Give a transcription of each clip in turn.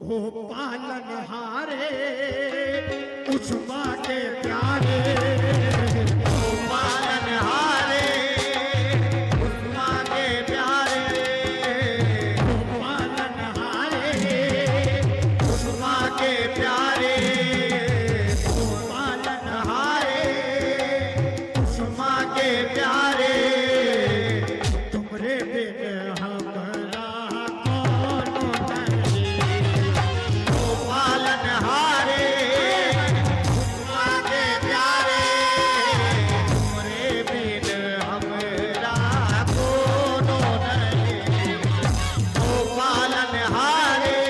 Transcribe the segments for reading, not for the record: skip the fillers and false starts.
ओ पालनहारे उस माँ के प्यारे, ओ पालनहारे उस माँ के प्यारे, ओ पालनहारे उस माँ के प्यारे, ओ पालनहारे उस माँ के प्यारे। तुमरे बिन हमारा कौन नहीं। ओ पालनहारे उस माँ के प्यारे, तुमरे बिन हमरा कोनो नहीं। ओ पालनहारे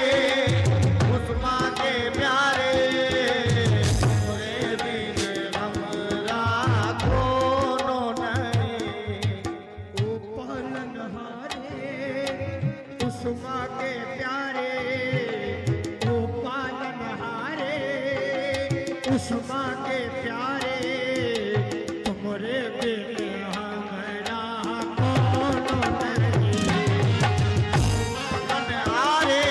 उस माँ के प्यारे, तुमरे बिन हमरा कोनो नहीं। ओ पालनहारे उस माँ के प्यारे, ओ पालनहारे उस माँ के प्यारे, तुमरे बिन हमारा कौन नहीं। पालनहारे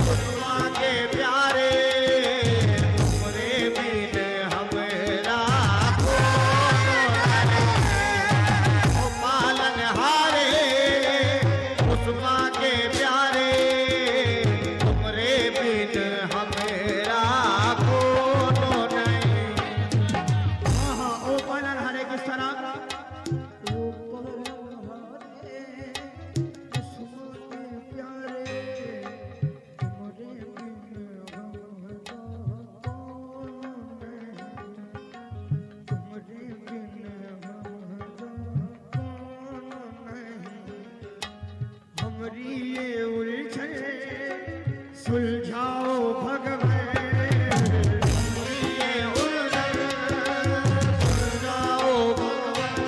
उस माँ के प्यारे, तुमरे बिन हमरा कोनो नहीं। ओ पालनहारे उस माँ के प्यारे, तुमरे बिन हमरा कोनो नहीं। हाँ, ओ पालनहारे किस तरह? ओ पालनहारे उस माँ के प्यारे, तुमरे बिन हमारा कौन नहीं। तुमरे बिन हमारा कौन नहीं। हमरी ये उलझन सुलझाओ भगवान। ये उलझन सुलझाओ भगवान।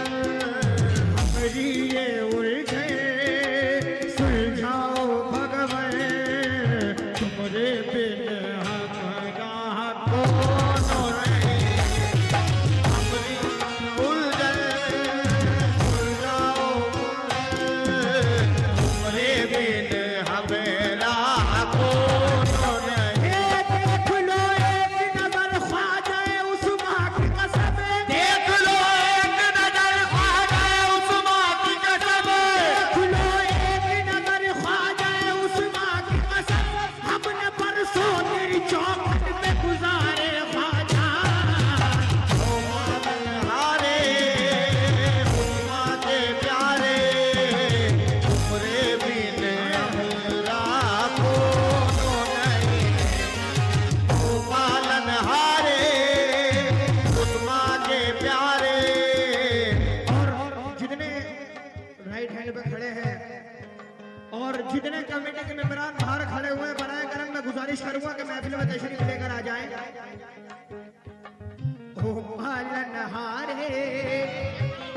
हमरी ये उलझन सुलझाओ भगवान। तुमरे बिन हमारा कौन नहीं। अपनी उलझन सुलझाओ भगवान। तुमरे बिन हमरा कोनो नहीं। देख लो एक नजर ख्वाजा उस माँ की कसम। देख लो एक नजर ख्वाजा उस माँ की कसम। देख लो एक नजर ख्वाजा उस माँ की कसम। हमने परसों तेरी चौखट में गुजारे ख्वाजा। ओ पालनहारे उस माँ के प्यारे, तुमरे बिन हमरा कोनो नहीं। ओ पालनहारे उस माँ के प्यारे। और जितने राइट हैंड पे खड़े हैं और जितने कमेटी के मेंबरान बाहर खड़े हुए बनाए करम, मैं गुजारिश करूंगा कि महफिल में तशरीफ लेकर आ जाएं। ओ पालनहारे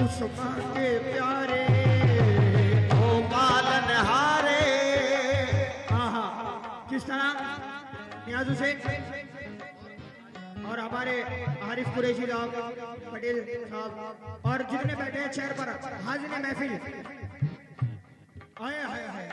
उस माँ के प्यारे, ओ पालनहारे आहा किस तरह नियाज हुसैन और हमारे आरिफ कुरैशी साहब, पटेल साहब और जितने बैठे हैं चेयर पर हाजिर महफिल। आए हाय हाय।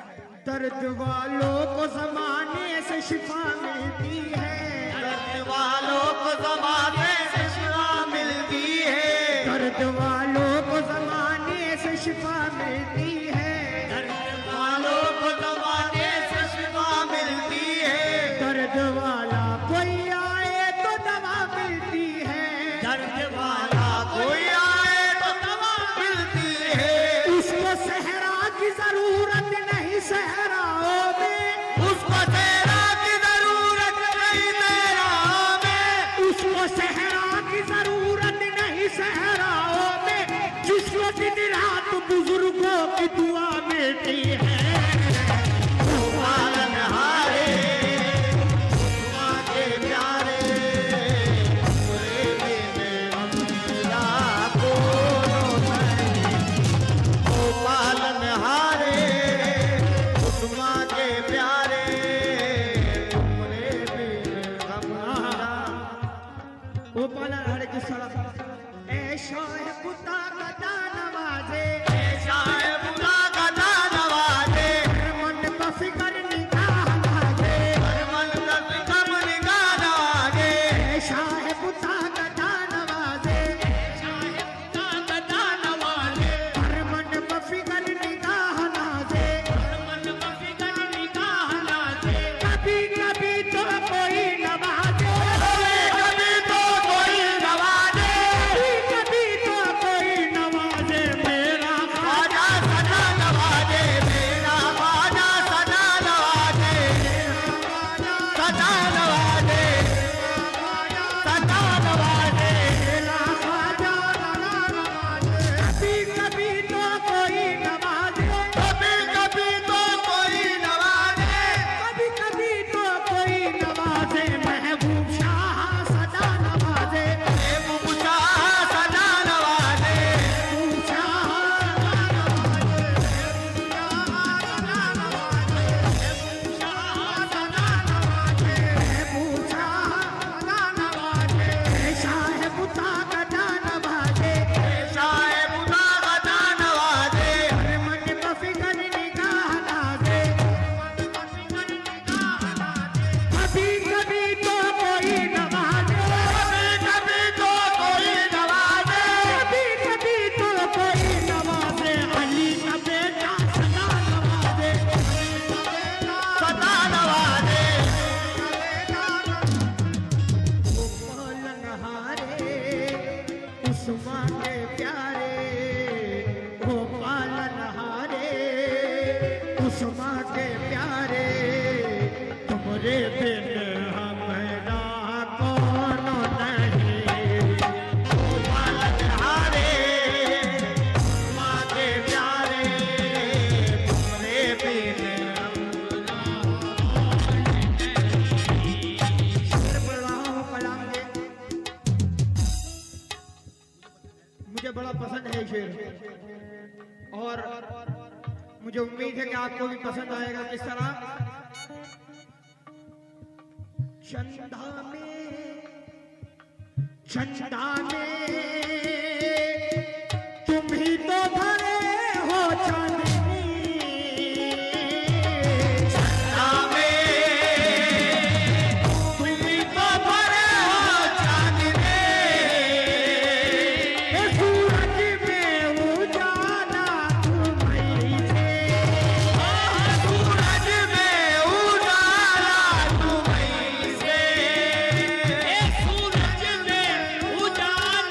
दर्द वालों को जमाने से शिफा मिलती है। दर्द वालों को ज़माने से शिफा मिलती है। दर्द वालों को जमाने से शिफा मिलती है। दर्द वालों को ज़माने से शिफा मिलती है। दर्द वाला कोई आए तो दवा मिलती है। दर्द वाला कोई आए तो दवा मिलती है। उसको सहरा की जरूरत नहीं सहराओं में। उसको तेरा की जरूरत नहीं तेरा में। उसको शेर और मुझे उम्मीद है कि आपको भी पसंद आएगा। किस तरह चंदा में तुम ही तो भरे हो चांदनी, चंदा में तुम ही तो भरे हो चांदनी, सूरज में उजाला तुम्हीं से, सूरज में उजाला तुम्हीं से, सूरज में उजाला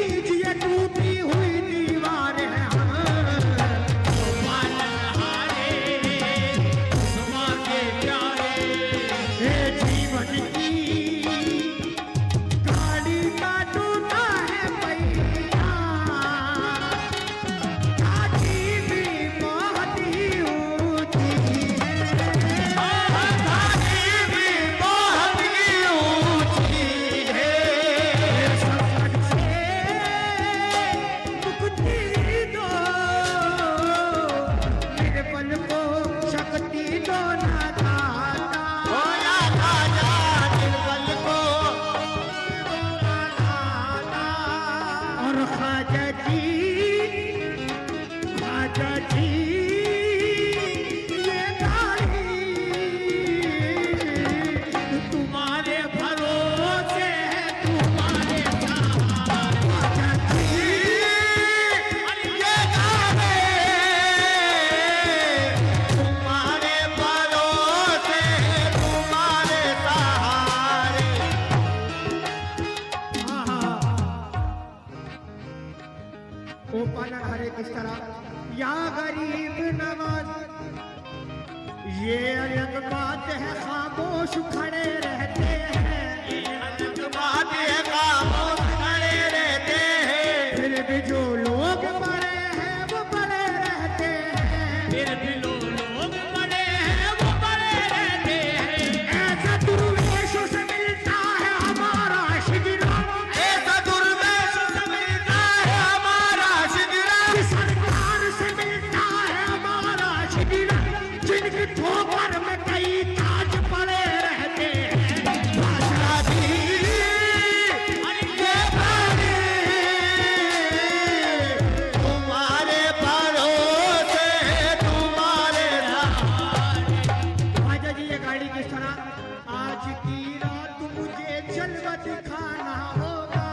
बीच ये टूटी हुई दीवार है हम पालनहारे सुमा के प्यारे हे जीवन की गाड़ी का टूटा है पहिया काटी भी बहुत ही ऊंची है धारी भी बहुत ही ऊंची है संकट से मुक्ति दो मेरे बल को शक्ति दो ना दाता होया राजा निर्बल को और ख्वाजा जी ये गाड़ी तुम्हारे भरोसे है तुम्हारे ख्वाजा जी ये गाने तुम्हारे भरोसे तुम्हारे सहारे ओ पालन हरे किस तरह या गरीब नवाज ये अलग बात है खामोश खड़े रहते हैं अलग बात है खामोश खड़े रहते हैं फिर भी जो लोग बड़े हैं वो बड़े रहते हैं फिर भी लोग बड़े हैं वो बड़े रहते हैं ऐसा दुर्वेशों से मिलता है हमारा शिजरा ऐसा दुर्वेश से मिलता है हमारा शिजरा सरकार से मिलता है हमारा शिजरा जिनकी ठोकर में कई ताज पड़े रहते हैं बादशाह जी ये गाने तुम्हारे भरोसे तुम्हारे सहारे ख्वाजा जी ये गाड़ी किस तरह आज की रात मुझे जलवा दिखाना होगा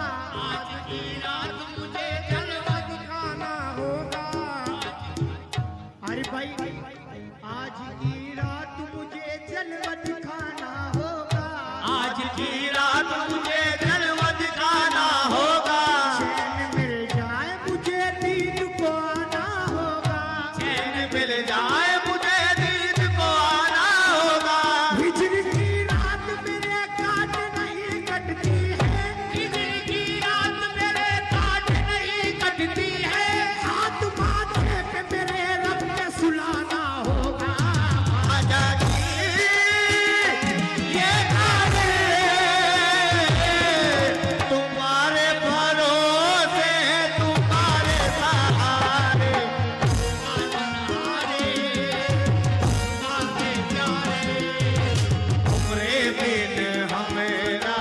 आज की रात मुझे जलवा दिखाना होगा अरे भाई आज की रात मुझे जलवा दिखाना होगा आज की रात मुझे जलवा दिखाना होगा चैन मिल जाए मुझे नींद को आना होगा चैन मिल जाए मुझे नींद को आना होगा हिजर की रात मेरे काट नहीं कटती है हिजर की रात मेरे काट नहीं कटती है हाथ माथे पे मेरे रब ने सुलाना होगा आजा जी ये गाने तुम्हारे भरोसे तुम्हारे सहारे तुम्हारे प्यारे तुम्हारे बिन हमेरा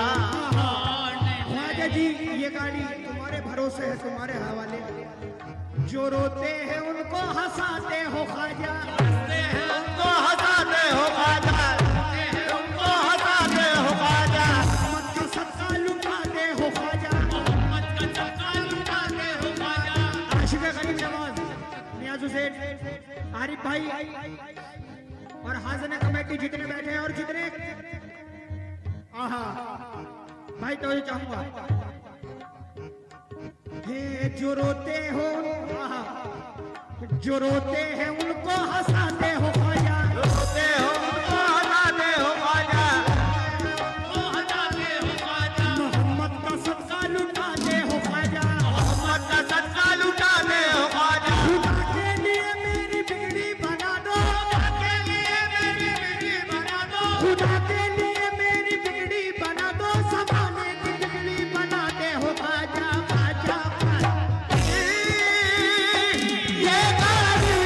ख्वाजा जी ये गाड़ी तुम्हारे भरोसे है तुम्हारे हवाले जो रोते हैं उनको हंसाते हो ख्वाजा उनको हंसाते हो खाजा उनको हंसाते हो खाजा मत का सत्ता लुटाते हो ख्वाजा मोहम्मद का चक्का लुटाते हो खाजा आशिक गरीब नवाज नियाज हुसैन आरिफ भाई और हाजन कमेटी जितने बैठे हैं और जितने आहा भाई तो ये चाहूंगा हे जो रोते हो आहा जो रोते हैं उनको हंसाते हो ख्वाजा रोते हो उनको हंसाते हो खाजा हंसाते हो खाजा मोहम्मद का सदका लुटाते हो ख्वाजा मोहम्मद का सदका लुटाते हो खाजा खुदा के लिए मेरी बिगड़ी बना दो के लिए मेरी बिगड़ी बना दो खुदा के लिए मेरी बिगड़ी बना दो समाने की बिगड़ी बनाते हो ख्वाजा ख्वाजा ख्वाजा ये गाने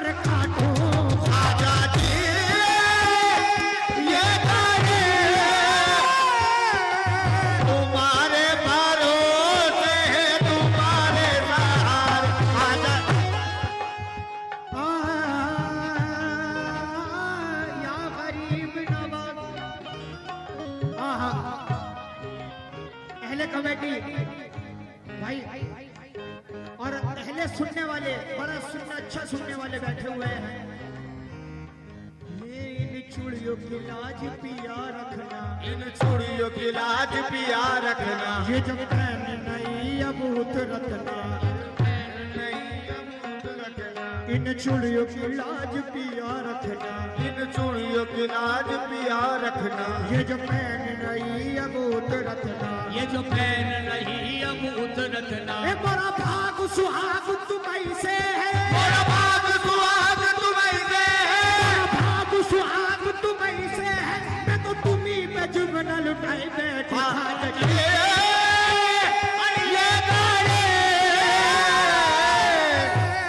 पर खाटो ख्वाजा जी ये गाने तुम्हारे भरोसे है, तुम्हारे सहारे ख्वाजा। या गरीब नवाज। अहले कमेटी भाई और अहले सुनने वाले, बड़ा सुनना अच्छा सुनने वाले बैठे हुए हैं। ये इन चूड़ियों की लाज पिया रखना, इन चूड़ियों की लाज पिया रखना, ये जब पहन नहीं अबूत रखना, इन चूड़ियों की लाज पिया रखना, इन चूड़ियों की लाज पिया रखना, ये जो पहन नहीं अबूत रखना, ये जो पहन रही अब उतरत ना। ए बड़ा भाग सुहाग तुम्हीं से है, बड़ा भाग सुहाग तुम्हीं से है, बड़ा भाग सुहाग तुम्हीं से है। मैं तो तुम्हीं पे जुम्मन लुटाई बैठी ख्वाजा जी। ये गाने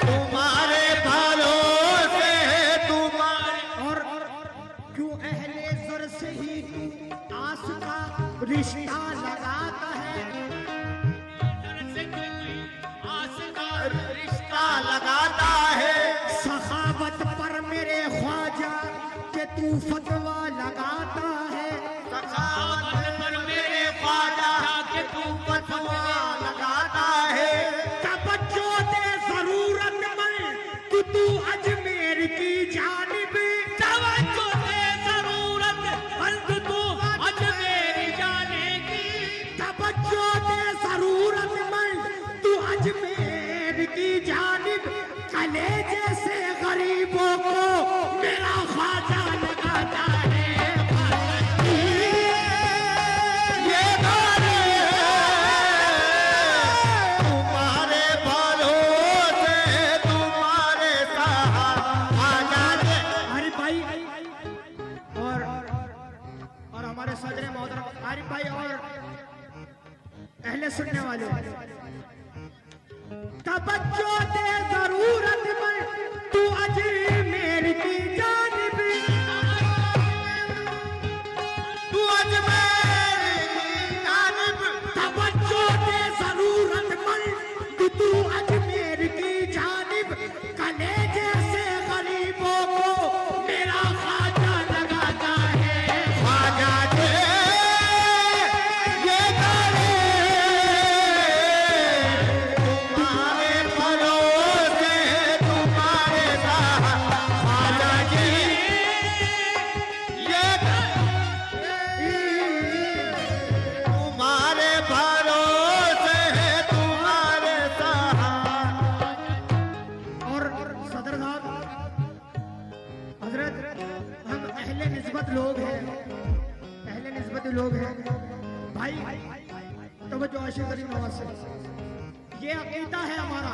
तुम्हारे भरोसे है, तुम्हारे। और क्यों अहले सर से ही आस का रिश्ता लगाता है, आस का रिश्ता लगाता है, सखावत पर मेरे ख्वाजा के तू फतवा लगाता है। सखावत पर मेरे ख्वाजा के तू फतवा लगाता है। तवज्जो दे जरूरतमंद कि तू अजमेर की जानिब, तवज्जो दे जरूरतमंद तू अजमेर जाने की। तवज्जो दे जरूरतमंद तू अजमेर की जानिब। कलेजे से गरीबों को मेरा ख्वाजा लगाता है। ये गाने तुम्हारे भरोसे है, तुम्हारे सहारे। आरिफ भाई और हमारे सदर मोहतरम आरिफ भाई और अहले सुनने वाले, तवज्जो दे जरूरतमंद तू अजमेर की जानिब। तू अजमेर की जानिब, तवज्जो दे जरूरतमंद कि तू अजमेर की जानिब। कलेजे से गरीबों को मेरा ख्वाजा लगाता है। ख्वाजा जी ये गाने तुम्हारे भरोसे है, तुम्हारे सहारे ख्वाजा जी ये तुम्हारे भरोसे है, तुम्हारे सहारे। और सदर साहब हजरत, हम अहले निस्बत लोग हैं, अहले निस्बत लोग हैं भाई। तवज्जो आशिक करीम नवाज से, ये अकीदा है हमारा।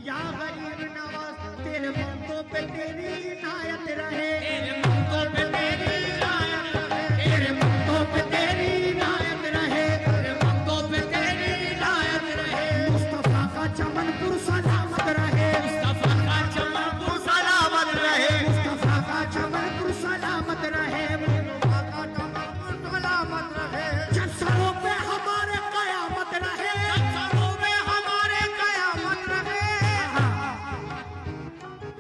या गरीब नवाज तेरे मंतों पे तेरी इनायत रहे, तेरे मंतों पे तेरी इनायत रहे, तेरे मंतों पे तेरी इनायत रहे। तेरे मंतों पे तेरी इनायत रहे। मुस्तफा का चमनपुर सलामत रहे, मुस्तफा का चमनपुर सलामत रहे, मुस्तफा का चमनपुर सलामत रहे, मुस्तफा का चमनपुर सलामत रहे। जब सरों पे हमारे कयामत रहे, सरों में हमारे कयामत रहे।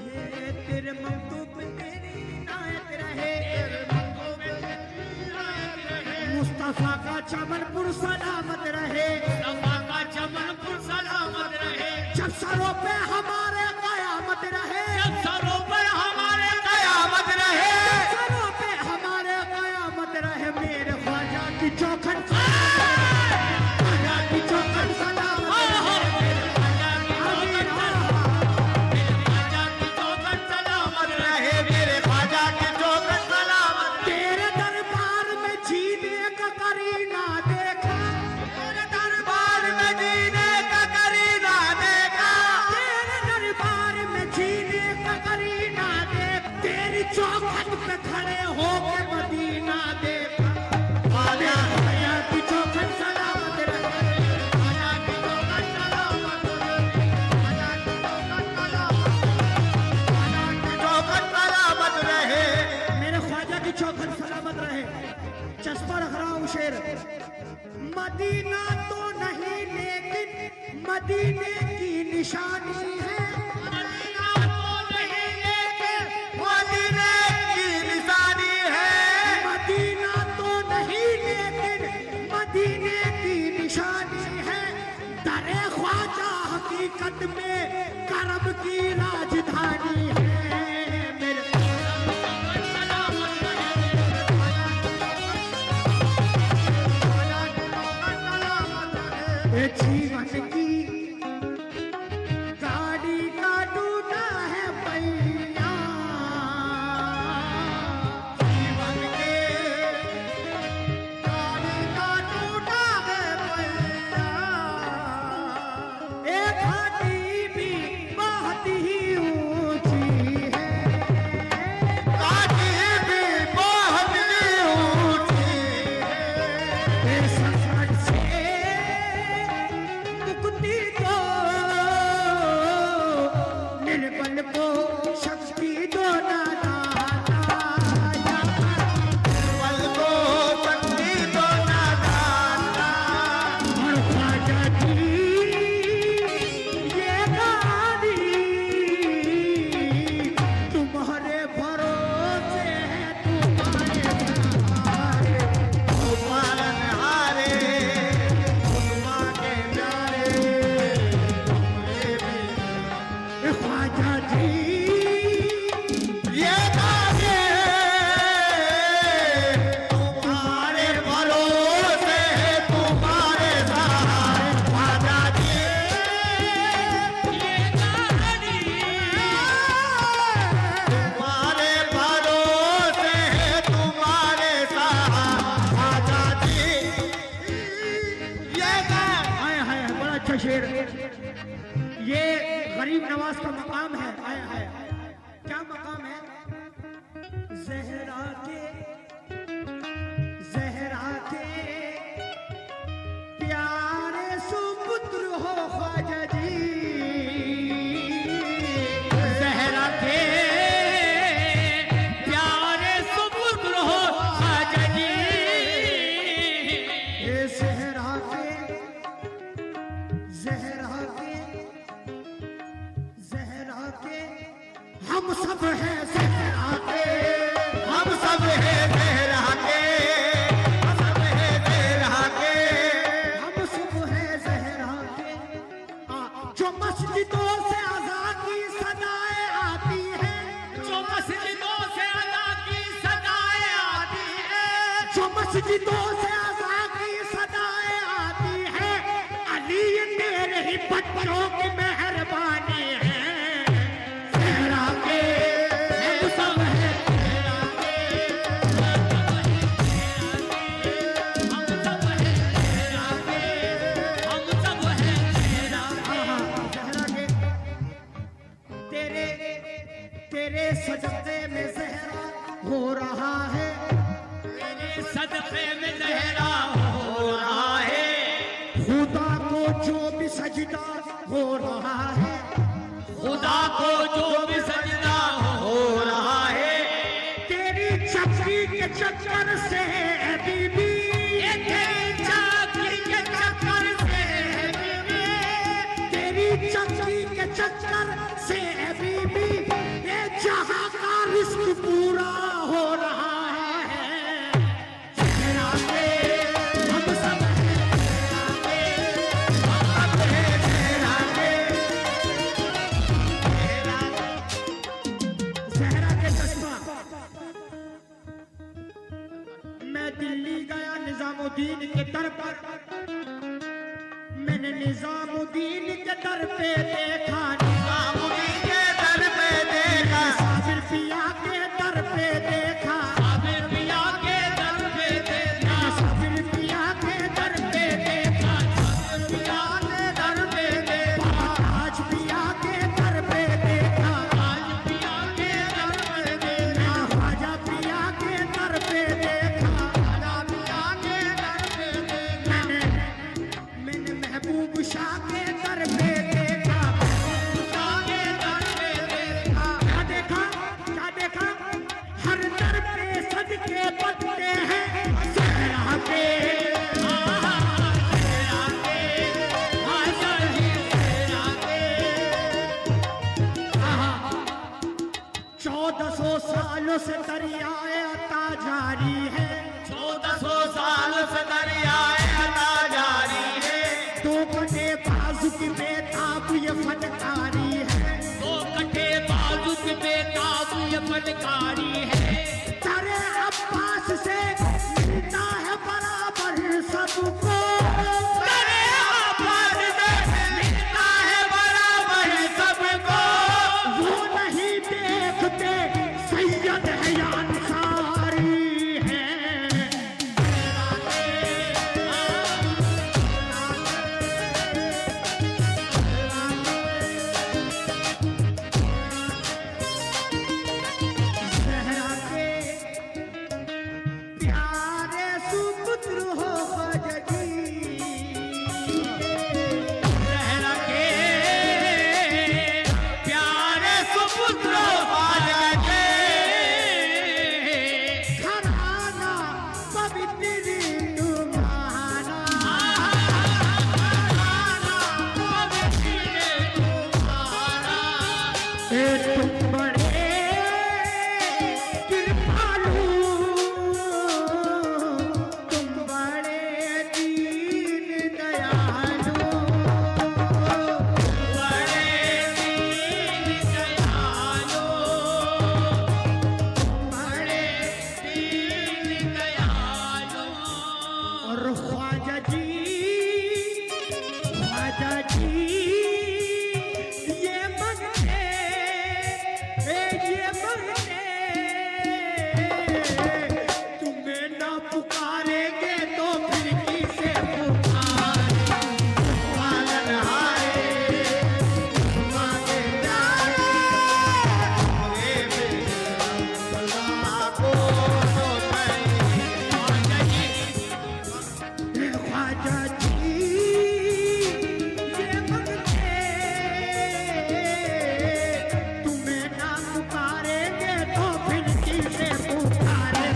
ये तेरे मंतों पे तेरी इनायत रहे, मुस्तफा का चमनपुर सलामत रहे। मुस्तफा का चमनपुर सलामत रहे। जब सरों पे हमारे कयामत रहे, जब सरों पर हमारे कयामत रहे, सरों पे हमारे कयामत रहे। मेरे ख्वाजा की चौखट, ख्वाजा की चौखट सलामत रहे। रहे मेरे ख्वाजा के चौखट सलामत। तेरे दरबार में जीने का करीना देखा, तेरे दरबार में जीने का करीना देखा, तेरे दरबार में जीने का करीना देख। तेरी चौखट पे खड़े होके मदीना देखा। ख्वाजा ख्वाजा की चौखट सलामत रहे, ख्वाजा की चौखट सलामत रहे, ख्वाजा की चौखट सलामत रहे। शेर। मदीना तो नहीं लेकिन मदीने की निशानी है। मदीना तो नहीं लेकिन मदीने की निशानी है। मदीना तो नहीं लेकिन मदीने की निशानी है। दरे ख्वाजा हकीकत में करम की राजधानी है। मेरे जीवन की गाड़ी का टूटा है पहिया। जीवन के गाड़ी का टूटा है पहिया। एक घाटी भी बहुत ही ऊंची है। घाटी भी बहुत ही ऊंची है। इस संकट से मुक्ति को निर्बल को शक्ति दो दाता। पल को शक्ति दो ना दाता। और ख्वाजा की ये गाड़ी तुम्हारे भरोसे है। तुम्हारे पालन हारे खुदा के प्यारे हमरे भी ख्वाजा जी ये गाने तुम्हारे भरोसे है तुम्हारे सहारे ख्वाजा जी। ये गाड़ी तुम्हारे भरोसे है तुम्हारे सहारे ख्वाजा जी। ये गाने आए हाय बड़ा अच्छा शेर। ये गरीब नवाज का मकाम है। आए हाय क्या मकाम है। जहरा के प्यारे सुपुत्र हो ख्वाजा जी। जहरा के प्यारे सुपुत्र हो ख्वाजा जी। ये जहरा के हम सब हैं जहरा के। हम सब है तेरा के हम सब है तेरा के। हम सब हैं जहरा के। जो मस्जिदों से अज़ान की सदाएं आती हैं। जो मस्जिदों से अदा की सदाएं आती है। जो मस्जिदों से अज़ान की सदाएं आती हैं। अली तेरे ही बच्चों की मेहरबानी है। जहरा के हम सब हैं हम सब हैं तेरा के हम सब हैं तेरा के। जहरा के तेरे सजदे में जहरा हो रहा है। तेरे सदक़े में ज़हरा हो रहा है। खुदा को जो भी सजदा हो रहा है। खुदा को जो भी सजदा हो रहा है। तेरी चक्की के चक्कर से है बीबी। ये तेरी चाकरी के चक्कर से है बीबी। तेरी चक्की के चक्कर से है बीबी। ये जहां का रिस्क पूरा हो रहा है। जहरा के हम सब हैं जहरा के। जहरा के चश्मा। मैं दिल्ली गया निजामुद्दीन के दर पर। मैंने निजामुद्दीन के दर पे देखा मुझे के दर पे देखा। साबिर पिया के दर पे देखा। साबिर पिया के दर पे देखा। साबिर पिया के दर पे देखा। साबिर पिया के दर पे देखा। आज पिया के दर पे देखा। आज पिया के दर पे देखा। ख्वाजा पिया के दर पे देखा। ख्वाजा पिया के दर पे देखा। मैंने महबूब शाह के दर पे देखा। 1400 सालों से दरियाए अता जारी है, 1400 साल से दरियाए अता जारी है, दो कटे बाजू की बेताब ये फनकारी है, दो कटे बाजू की बेताब ये फनकारी है, तारे अब्बास से मिलता है बराबर सबको, तेरे आवाज से मिलता है बराबर सबको, वो नहीं देखते सैयद है या अंसारी है। ज़हरा के प्यारे सुपुत्र हो ख्वाजा ज़हरा के प्यारे सुपुत्र ख्वाजा के, घराना पवित्र तुम्हारा, तुम बड़े कृपालु, तुम बड़े दीन दयालु, बड़े दीन दयालु, बड़े दीन दयालु। और ख्वाजा जी ये मंगते तुम्हें ना पुकारेंगे तो फिर किसे पुकारें, पालनहारे मांगे जाए, अल्लाह को तो ख्वाजा जी ये मंगते तुम्हें ना पुकारेंगे तो फिर किसे पुकारे,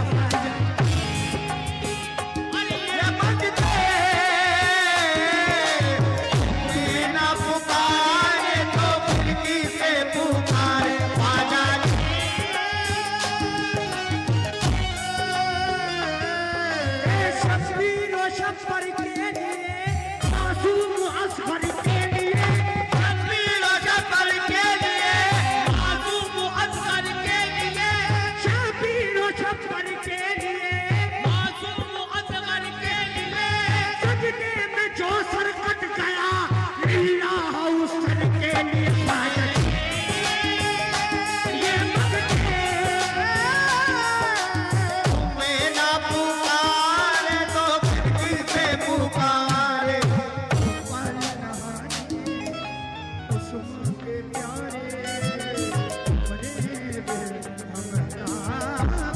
ये मंगते बिना पुकारे तो फिर किसे पुकारे, ख्वाजा शब्बीर और शब्बर के लिए मासूम असगर के लिए शब्बीर और शब्बर के लिए, मासूम असगर के लिए, शब्बीर और शब्बर के लिए मासूम असगर के लिए, सजदे में जो सर कट गया अल्लाह उस सर के लिए ख्वाजा जी ये मंगते तुम्हें ना पुकारे तो फिर किसे पुकारे, उस्मान के प्यारे बड़े हम